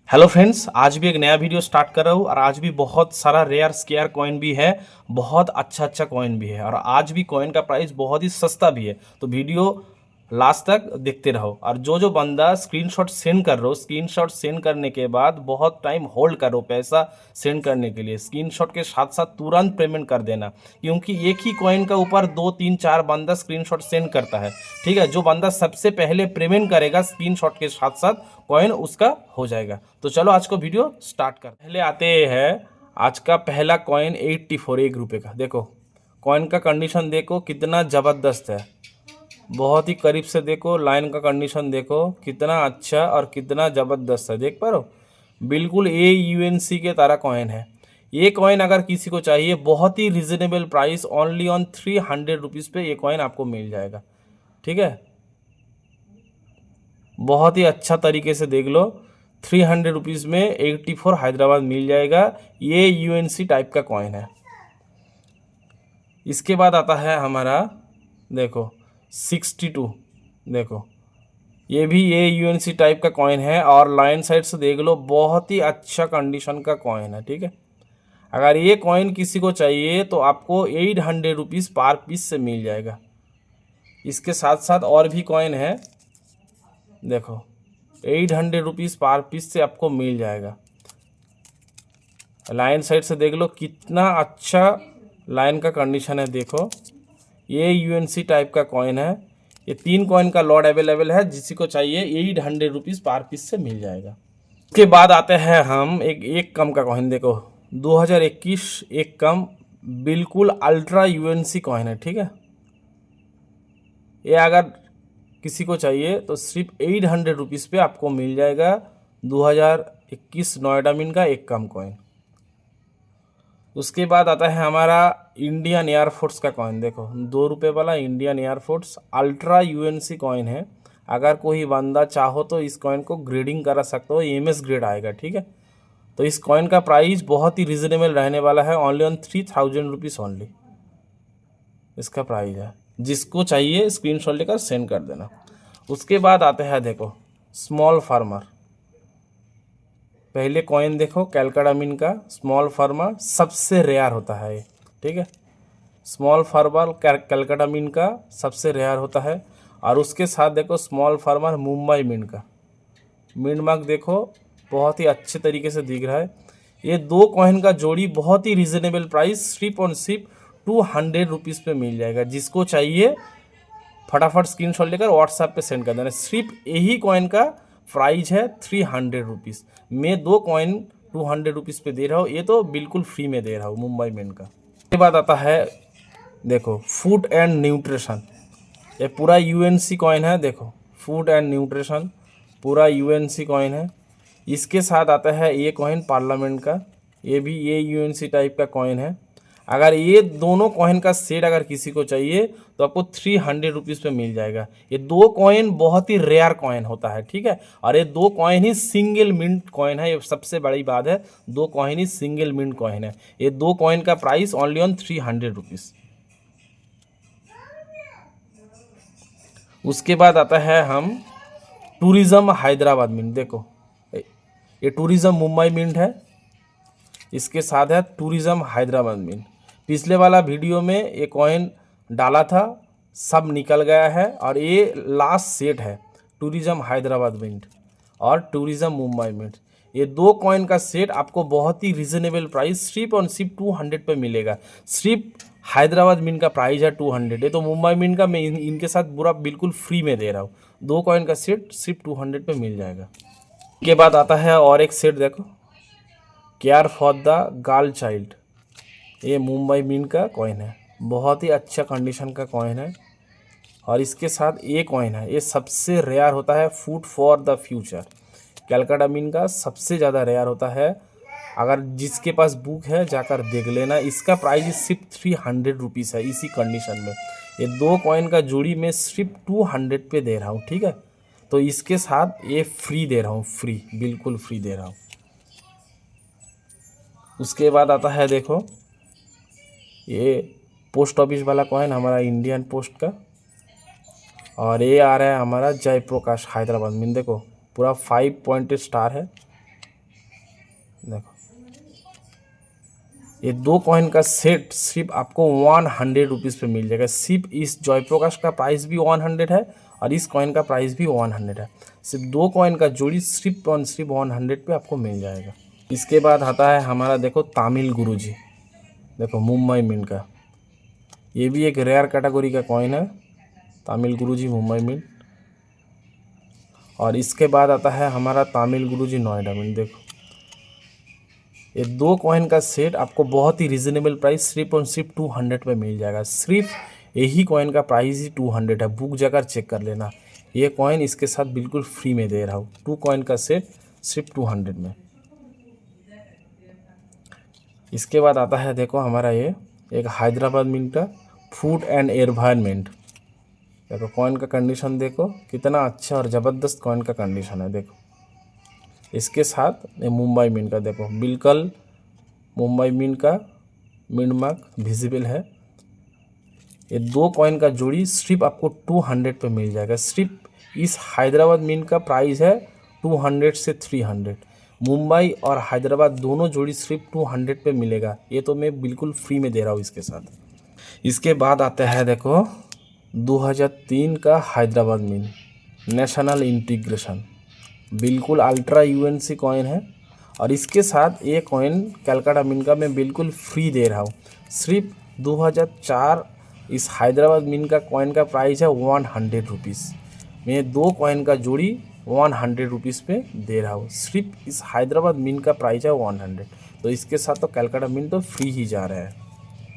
Hello friends, आज भी एक नया वीडियो स्टार्ट कर रहा हूँ और आज भी बहुत सारा रेयर स्केयर कॉइन भी है। बहुत अच्छा अच्छा कॉइन भी है और आज भी कॉइन का प्राइस बहुत ही सस्ता भी है। तो वीडियो लास्ट तक देखते रहो और जो जो बंदा स्क्रीनशॉट सेंड कर रहे हो, स्क्रीनशॉट सेंड करने के बाद बहुत टाइम होल्ड करो पैसा सेंड करने के लिए। स्क्रीनशॉट के साथ साथ तुरंत पेमेंट कर देना, क्योंकि एक ही कॉइन का ऊपर 2 3 4 बंदा स्क्रीनशॉट सेंड करता है। ठीक है, जो बंदा सबसे पहले पेमेंट करेगा स्क्रीनशॉट के साथ साथ कॉइन उसका हो जाएगा। तो चलो आज को वीडियो स्टार्ट कर। पहले आते हैं आज का पहला कॉइन 84 1 रुपये का। देखो कॉइन का कंडीशन देखो कितना ज़बरदस्त है, बहुत ही करीब से देखो। लाइन का कंडीशन देखो कितना अच्छा और कितना ज़बरदस्त है, देख पा रहे हो। बिल्कुल AUNC के तरह कॉइन है। ये कॉइन अगर किसी को चाहिए बहुत ही reasonable price, only on 300 rupees पे ये कॉइन आपको मिल जाएगा। ठीक है, बहुत ही अच्छा तरीके से देख लो। 300 रुपीज़ में 84 हैदराबाद मिल जाएगा। ये UNC टाइप का कॉइन है। इसके बाद आता है हमारा देखो 62। देखो ये भी ये UNC टाइप का कॉइन है और लाइन साइड से देख लो बहुत ही अच्छा कंडीशन का कॉइन है। ठीक है, अगर ये कॉइन किसी को चाहिए तो आपको 800 रुपीज़ पर पीस से मिल जाएगा। इसके साथ साथ और भी कॉइन है, देखो 800 रुपीज़ पर पीस से आपको मिल जाएगा। लाइन साइड से देख लो कितना अच्छा लाइन का कंडीशन है। देखो ये UNC टाइप का कॉइन है। ये 3 कॉइन का लॉट अवेलेबल है, जिसी को चाहिए 800 रुपीज़ पर पीस से मिल जाएगा। उसके बाद आते हैं हम एक कम का कॉइन। देखो 2021 एक कम बिल्कुल अल्ट्रा UNC कॉइन है। ठीक है, ये अगर किसी को चाहिए तो सिर्फ 800 रुपीज़ पे आपको मिल जाएगा। 2021 नोएडा मिन का एक कम कॉइन। उसके बाद आता है हमारा इंडियन एयरफोर्स का कॉइन। देखो 2 रुपये वाला Indian air force ultra UNC coin है। अगर कोई बंदा चाहो तो इस कॉइन को ग्रेडिंग करा सकते हो, MS ग्रेड आएगा। ठीक है, तो इस कॉइन का प्राइस बहुत ही रिजनेबल रहने वाला है, ओनली ऑन 3000 रुपीज़ ओनली इसका प्राइस है। जिसको चाहिए स्क्रीनशॉट लेकर सेंड कर देना। उसके बाद आते हैं देखो स्मॉल फार्मर। पहले कॉइन देखो कैलकाटा मिन का स्मॉल फार्मर सबसे रेयर होता है ये। ठीक है, स्मॉल फार्मर कैलकाटा मिन का सबसे रेयर होता है। और उसके साथ देखो स्मॉल फार्मर मुंबई मिन का मिन मार्क देखो बहुत ही अच्छे तरीके से दिख रहा है। ये 2 कॉइन का जोड़ी बहुत ही रिजनेबल प्राइस सिर्फ और सिर्फ 200 रुपीज़ पे मिल जाएगा। जिसको चाहिए फटाफट स्क्रीनशॉट लेकर व्हाट्सएप पे सेंड कर देना। सिर्फ यही कॉइन का प्राइस है 300 रुपीज़। मैं 2 कॉइन 200 रुपीज़ पे दे रहा हूँ, ये तो बिल्कुल फ्री में दे रहा हूँ मुंबई मिंट का। उसके बाद आता है देखो फूड एंड न्यूट्रिशन। ये पूरा UNC कॉइन है। देखो फूड एंड न्यूट्रिशन पूरा UNC कॉइन है। इसके साथ आता है ये कॉइन पार्लियामेंट का, ये भी ये UNC टाइप का कॉइन है। अगर ये दोनों कॉइन का सेट अगर किसी को चाहिए तो आपको 300 रुपीज़ पे मिल जाएगा। ये 2 कॉइन बहुत ही रेयर कॉइन होता है। ठीक है, और ये 2 कॉइन ही सिंगल मिंट कॉइन है। ये सबसे बड़ी बात है, 2 कॉइन ही सिंगल मिंट कॉइन है। ये 2 कॉइन का प्राइस ओनली ऑन 300 रुपीज़। उसके बाद आता है हम टूरिज़्म हैदराबाद मिंट। देखो ये टूरिज़्म मुंबई मिंट है, इसके साथ है टूरिज़्म हैदराबाद मिंट। पिछले वाला वीडियो में ये कॉइन डाला था, सब निकल गया है और ये लास्ट सेट है टूरिज़्म हैदराबाद मिंट और टूरिज़्म मुंबई मिंट। ये 2 कॉइन का सेट आपको बहुत ही रिजनेबल प्राइस सिर्फ और सिर्फ 200 पे मिलेगा। सिर्फ हैदराबाद मिंट का प्राइस है 200। ये तो मुंबई मिंट का मैं इनके साथ पूरा बिल्कुल फ्री में दे रहा हूँ। 2 कॉइन का सेट सिर्फ 200 पे मिल जाएगा। के बाद आता है और एक सेट देखो care for the girl child. ये मुंबई मिंट का कॉइन है, बहुत ही अच्छा कंडीशन का कॉइन है। और इसके साथ ये कॉइन है, ये सबसे रेयर होता है food for the future. Calcutta mint का सबसे ज़्यादा रेयर होता है। अगर जिसके पास बुक है जाकर देख लेना। इसका प्राइस सिर्फ 300 रुपीज़ है इसी कंडीशन में। ये 2 कॉइन का जोड़ी में सिर्फ 200 पे दे रहा हूँ। ठीक है, तो इसके साथ ये फ्री दे रहा हूँ, फ्री बिल्कुल फ्री दे रहा हूँ। उसके बाद आता है देखो ये पोस्ट ऑफिस वाला कॉइन हमारा इंडियन पोस्ट का, और ये आ रहा है हमारा जयप्रकाश हैदराबाद में। देखो पूरा 5 पॉइंटेड स्टार है। देखो ये 2 कॉइन का सेट सिर्फ आपको 100 रुपीज़ पे मिल जाएगा। सिर्फ इस जयप्रकाश का प्राइस भी 100 है और इस कॉइन का प्राइस भी 100 है। सिर्फ 2 कॉइन का जोड़ी सिर्फ 100 पे आपको मिल जाएगा। इसके बाद आता है हमारा देखो तामिल गुरुजी, देखो मुंबई मिंट का, ये भी एक रेयर कैटेगरी का कॉइन है, तामिल गुरुजी मुंबई मिंट। और इसके बाद आता है हमारा तामिल गुरुजी नोएडा मिंट। देखो ये 2 कॉइन का सेट आपको बहुत ही रिजनेबल प्राइस सिर्फ और सिर्फ 200 पे मिल जाएगा। सिर्फ यही कॉइन का प्राइस ही 200 है, बुक जाकर चेक कर लेना। ये कॉइन इसके साथ बिल्कुल फ्री में दे रहा हूँ, 2 कॉइन का सेट सिर्फ 200 में। इसके बाद आता है देखो हमारा ये एक हैदराबाद मिंट का फूड एंड एनवायरनमेंट। देखो कॉइन का कंडीशन देखो कितना अच्छा और ज़बरदस्त कॉइन का कंडीशन है। देखो इसके साथ ये मुंबई मिंट का, देखो बिल्कुल मुंबई मिंट का मिंट मार्क विजिबल है। ये 2 कॉइन का जोड़ी सिर्फ आपको 200 पे मिल जाएगा। सिर्फ इस हैदराबाद मिंट का प्राइस है 200 से 300। मुंबई और हैदराबाद दोनों जोड़ी सिर्फ 200 पे मिलेगा। ये तो मैं बिल्कुल फ्री में दे रहा हूँ इसके साथ। इसके बाद आता है देखो 2003 का हैदराबाद मिंट नेशनल इंटीग्रेशन, बिल्कुल अल्ट्रा यूएनसी कॉइन है। और इसके साथ ये कॉइन कलकत्ता मिंट का मैं बिल्कुल फ्री दे रहा हूँ। सिर्फ 2004 इस हैदराबाद मिंट का कॉइन का प्राइस है 100 रुपीज़। मैं 2 कॉइन का जोड़ी 100 रुपीज़ पे दे रहा हूँ। सिर्फ इस हैदराबाद मिंट का प्राइस है 100, तो इसके साथ तो कलकत्ता मिंट तो फ्री ही जा रहा है।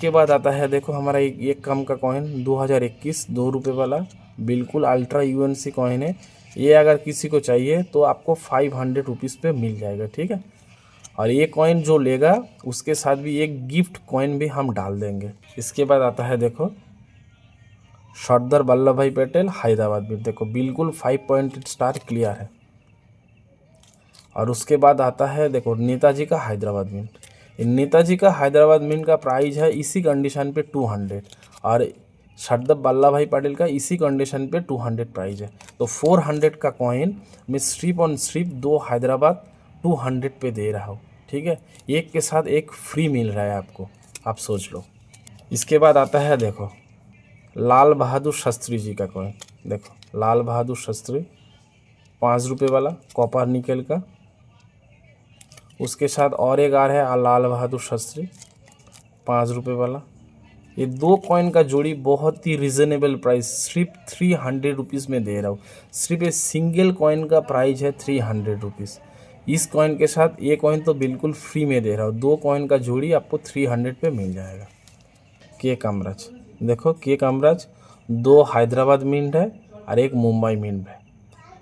के बाद आता है देखो हमारा एक कम का कॉइन 2021 2 रुपये वाला, बिल्कुल अल्ट्रा यूएनसी कॉइन है। ये अगर किसी को चाहिए तो आपको 500 रुपीज़ पे मिल जाएगा, ठीक है। और ये कॉइन जो लेगा उसके साथ भी एक गिफ्ट कॉइन भी हम डाल देंगे। इसके बाद आता है देखो सरदार वल्लभ भाई पटेल हैदराबाद में, देखो बिल्कुल 5 पॉइंट स्टार क्लियर है। और उसके बाद आता है देखो नेताजी का हैदराबाद मिंट। नेताजी का हैदराबाद मिंट का प्राइस है इसी कंडीशन पे 200 और सरदार वल्लभ भाई पटेल का इसी कंडीशन पे 200 प्राइस है। तो 400 का कॉइन मैं सिर्फ और सिर्फ 2 हैदराबाद 200 पे दे रहा हूँ, ठीक है। एक के साथ एक फ्री मिल रहा है आपको, आप सोच लो। इसके बाद आता है देखो लाल बहादुर शास्त्री जी का कॉइन। देखो लाल बहादुर शास्त्री 5 रुपये वाला कॉपर निकल का। उसके साथ और एक आ रहा है लाल बहादुर शास्त्री 5 रुपये वाला। ये 2 कॉइन का जोड़ी बहुत ही रिजनेबल प्राइस सिर्फ 300 रुपीज़ में दे रहा हूँ। सिर्फ ये सिंगल कॉइन का प्राइस है 300 रुपीज़। इस कॉइन के साथ ये कॉइन तो बिल्कुल फ्री में दे रहा हूँ। 2 कॉइन का जोड़ी आपको 300 पे मिल जाएगा। के कामराज, देखो के कामराज 2 हैदराबाद मिंट है और एक मुंबई मिंट है।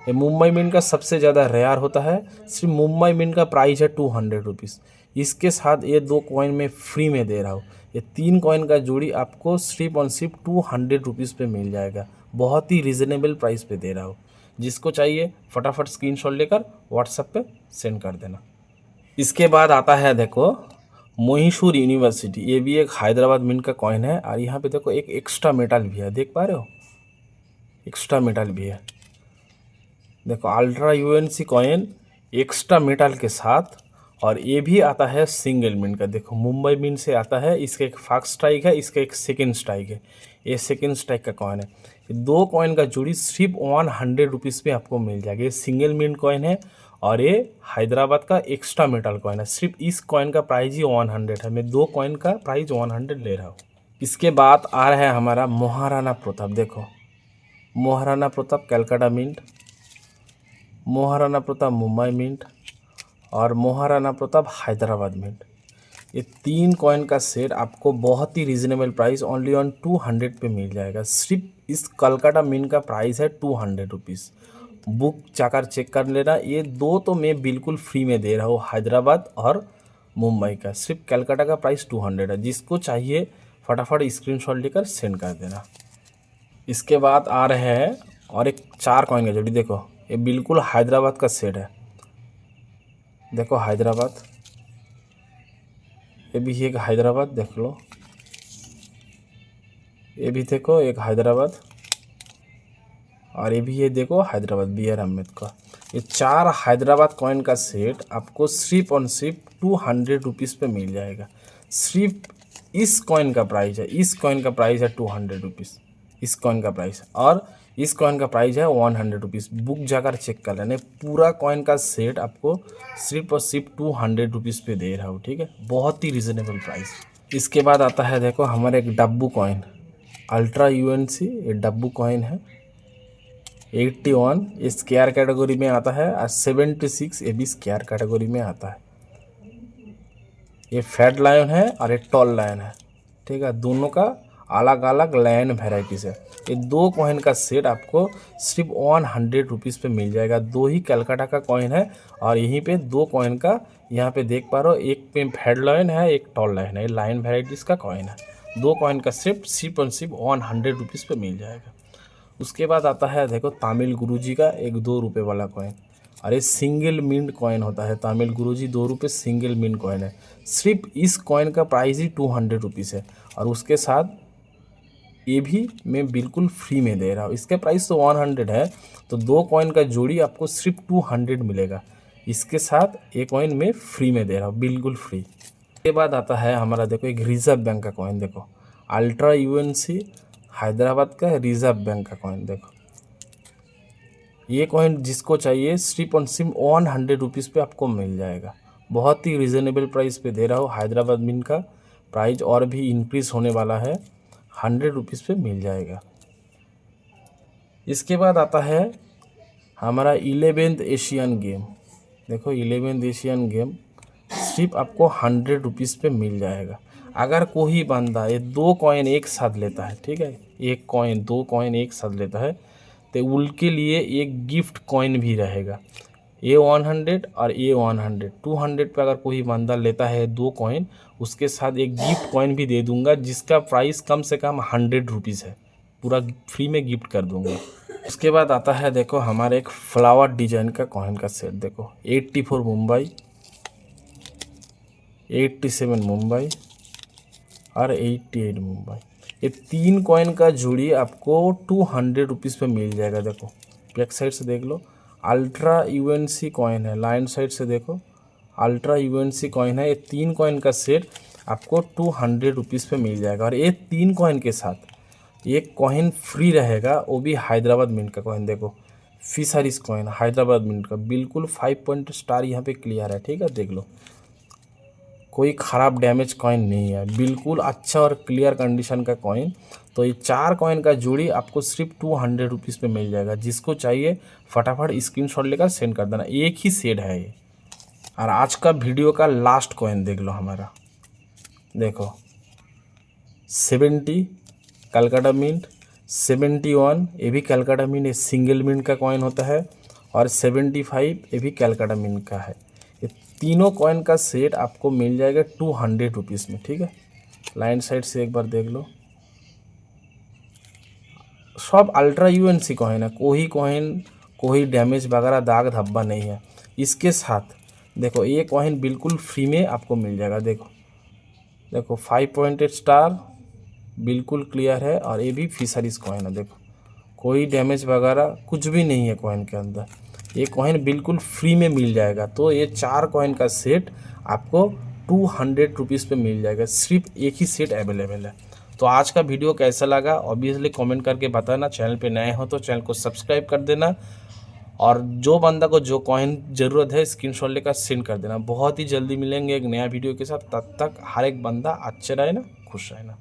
ये मुंबई मिंट का सबसे ज़्यादा रेयर होता है। सिर्फ मुंबई मिंट का प्राइस है 200 रुपीज़। इसके साथ ये 2 कॉइन में फ्री में दे रहा हूँ। ये 3 कॉइन का जोड़ी आपको सिर्फ और सिर्फ 200 रुपीज़ पे मिल जाएगा। बहुत ही रिजनेबल प्राइस पे दे रहा हूँ। जिसको चाहिए फटाफट स्क्रीनशॉट लेकर व्हाट्सएप पे सेंड कर देना। इसके बाद आता है देखो मैसूर यूनिवर्सिटी, ये भी एक हैदराबाद मिंट का कॉइन है। और यहाँ पे देखो एक एक्स्ट्रा मेटल भी है, देख पा रहे हो, एक्स्ट्रा मेटल भी है। देखो ultra UNC coin extra metal के साथ। और ये भी आता है सिंगल मिंट का। देखो मुंबई मिंट से आता है, इसका एक फर्स्ट स्ट्राइक है, इसका एक सेकंड स्ट्राइक है। ये सेकंड स्ट्राइक का कॉइन है। ये 2 कॉइन का जोड़ी सिर्फ 100 रुपीज़ में आपको मिल जाएगा। ये सिंगल मिंट कॉइन है और ये हैदराबाद का एक्स्ट्रा मेटल कॉइन है। सिर्फ इस कॉइन का प्राइस ही 100 है। मैं 2 कॉइन का प्राइस 100 ले रहा हूँ। इसके बाद आ रहा है हमारा महाराणा प्रताप। देखो महाराणा प्रताप कलकत्ता मिंट, महाराणा प्रताप मुंबई मिंट और महाराणा प्रताप हैदराबाद मिंट। ये 3 कॉइन का सेट आपको बहुत ही रिजनेबल प्राइस ओनली ऑन 200 पे मिल जाएगा। सिर्फ इस कलकत्ता मिंट का प्राइस है 200 रुपीज़। बुक जाकर चेक कर लेना। ये 2 तो मैं बिल्कुल फ्री में दे रहा हूँ, हैदराबाद और मुंबई का। सिर्फ कलकत्ता का प्राइस 200 है। जिसको चाहिए फटाफट स्क्रीनशॉट लेकर सेंड कर देना। इसके बाद आ रहे हैं और एक 4 कॉइन का जोड़ी। देखो ये बिल्कुल हैदराबाद का सेट है। देखो हैदराबाद, ये भी एक हैदराबाद, देख लो। ये भी देखो एक हैदराबाद और ये भी, ये देखो हैदराबाद BR अहमद का। ये 4 हैदराबाद कॉइन का सेट आपको सिर्फ और सिर्फ 200 रुपीज़ पे मिल जाएगा। सिर्फ इस कॉइन का प्राइस है, इस कॉइन का प्राइस है 200 रुपीज़, इस कॉइन का प्राइस है, और इस कॉइन का प्राइस है 100 रुपीज़। बुक जाकर चेक कर लेना, पूरा कॉइन का सेट आपको सिर्फ और सिर्फ 200 रुपीज़ पे दे रहा हूँ, ठीक है, बहुत ही रिजनेबल प्राइस। इसके बाद आता है देखो हमारा एक डब्बू कॉइन, अल्ट्रा यूएनसी, ये डब्बू कॉइन है 81, ये स्क्वायर कैटेगरी में आता है, और 76 ये भी स्क्वायर कैटेगरी में आता है। ये फैट लायन है और ये टॉल लायन है, ठीक है, दोनों का अलग अलग लायन वेराइटीज है। ये 2 कॉइन का सेट आपको सिर्फ 100 रुपीज़ पे मिल जाएगा। 2 ही कलकत्ता का कॉइन है, और यहीं पे 2 कॉइन का यहाँ पे देख पा रहे हो, एक पे फैट लायन है, एक टॉल लायन है, ये लायन वेराइटीज़ का कॉइन है। 2 कॉइन का सेट सिर्फ और सिर्फ 100 रुपीज़ पे मिल जाएगा। उसके बाद आता है देखो तामिल गुरुजी का एक 2 रुपये वाला कॉइन, और ये सिंगल मिंट कॉइन होता है। तामिल गुरुजी 2 रुपये सिंगल मिंट कॉइन है। सिर्फ इस कॉइन का प्राइस ही 200 रुपीज़ है, और उसके साथ ये भी मैं बिल्कुल फ्री में दे रहा हूँ। इसके प्राइस तो 100 है, तो 2 कॉइन का जोड़ी आपको सिर्फ 200 मिलेगा। इसके साथ ये कॉइन मैं फ्री में दे रहा हूँ, बिल्कुल फ्री। उसके बाद आता है हमारा देखो एक रिजर्व बैंक का कॉइन, देखो अल्ट्रा यूएनसी हैदराबाद का रिजर्व बैंक का कॉइन। देखो ये कॉइन जिसको चाहिए सिर्फ और सिर्फ 100 रुपीज़ पे आपको मिल जाएगा। बहुत ही रिजनेबल प्राइस पे दे रहा हूँ। हैदराबाद मिंट का प्राइस और भी इंक्रीज़ होने वाला है, 100 रुपीज़ पे मिल जाएगा। इसके बाद आता है हमारा 11th एशियन गेम। देखो 11th एशियन गेम सिर्फ आपको 100 रुपीज़ पे मिल जाएगा। अगर कोई बंदा ये 2 कॉइन एक साथ लेता है, ठीक है, एक कॉइन 2 कॉइन एक साथ लेता है, तो उनके लिए एक गिफ्ट कॉइन भी रहेगा। ये 100 और ये 100, 200 पे अगर कोई बंदा लेता है 2 कॉइन, उसके साथ एक गिफ्ट कॉइन भी दे दूंगा, जिसका प्राइस कम से कम 100 रुपीज़ है। पूरा फ्री में गिफ्ट कर दूंगा। उसके बाद आता है देखो हमारे एक फ्लावर डिजाइन का कॉइन का सेट। देखो 84 मुंबई, 87 मुंबई और 88 मुंबई। ये 3 कॉइन का जोड़ी आपको 200 रुपीज़ पे मिल जाएगा। देखो बैक साइड से देख लो, अल्ट्रा यूएनसी कॉइन है, लाइन साइड से देखो अल्ट्रा यूएनसी कॉइन है। ये 3 कॉइन का सेट आपको 200 रुपीज़ पे मिल जाएगा, और ये 3 कॉइन के साथ एक कॉइन फ्री रहेगा, वो भी हैदराबाद मिंट का कॉइन। देखो फिशरीज कॉइन हैदराबाद मिंट का, बिल्कुल 5 पॉइंट स्टार यहाँ पे क्लियर है, ठीक है, देख लो कोई ख़राब डैमेज कॉइन नहीं है, बिल्कुल अच्छा और क्लियर कंडीशन का कॉइन। तो ये 4 कॉइन का जोड़ी आपको सिर्फ 200 रुपीज़ पे मिल जाएगा। जिसको चाहिए फटाफट स्क्रीनशॉट लेकर सेंड कर देना, एक ही सेट है ये। और आज का वीडियो का लास्ट कॉइन देख लो हमारा, देखो 70 कलकत्ता मिंट, 71 ये भी कलकत्ता मिंट, ये सिंगल मिंट का कॉइन होता है, और 75 ये भी कलकत्ता मिंट का है। ये तीनों कॉइन का सेट आपको मिल जाएगा 200 रुपीज़ में, ठीक है। लाइन साइड से एक बार देख लो, सब अल्ट्रा यूएनसी कॉइन है, कोई डैमेज वगैरह दाग धब्बा नहीं है। इसके साथ देखो ये कॉइन बिल्कुल फ्री में आपको मिल जाएगा। देखो 5 पॉइंटेड स्टार बिल्कुल क्लियर है, और ये भी फिशरीज कॉइन है। देखो कोई डैमेज वगैरह कुछ भी नहीं है कॉइन के अंदर, ये कॉइन बिल्कुल फ्री में मिल जाएगा। तो ये 4 कॉइन का सेट आपको 200 रुपीज़ पे मिल जाएगा। सिर्फ एक ही सेट अवेलेबल है। तो आज का वीडियो कैसा लगा ऑब्वियसली कमेंट करके बताना। चैनल पे नए हो तो चैनल को सब्सक्राइब कर देना, और जो बंदा को जो कॉइन ज़रूरत है स्क्रीनशॉट लेकर सेंड कर देना। बहुत ही जल्दी मिलेंगे एक नया वीडियो के साथ, तब तक हर एक बंदा अच्छे रहे ना, खुश रहे ना।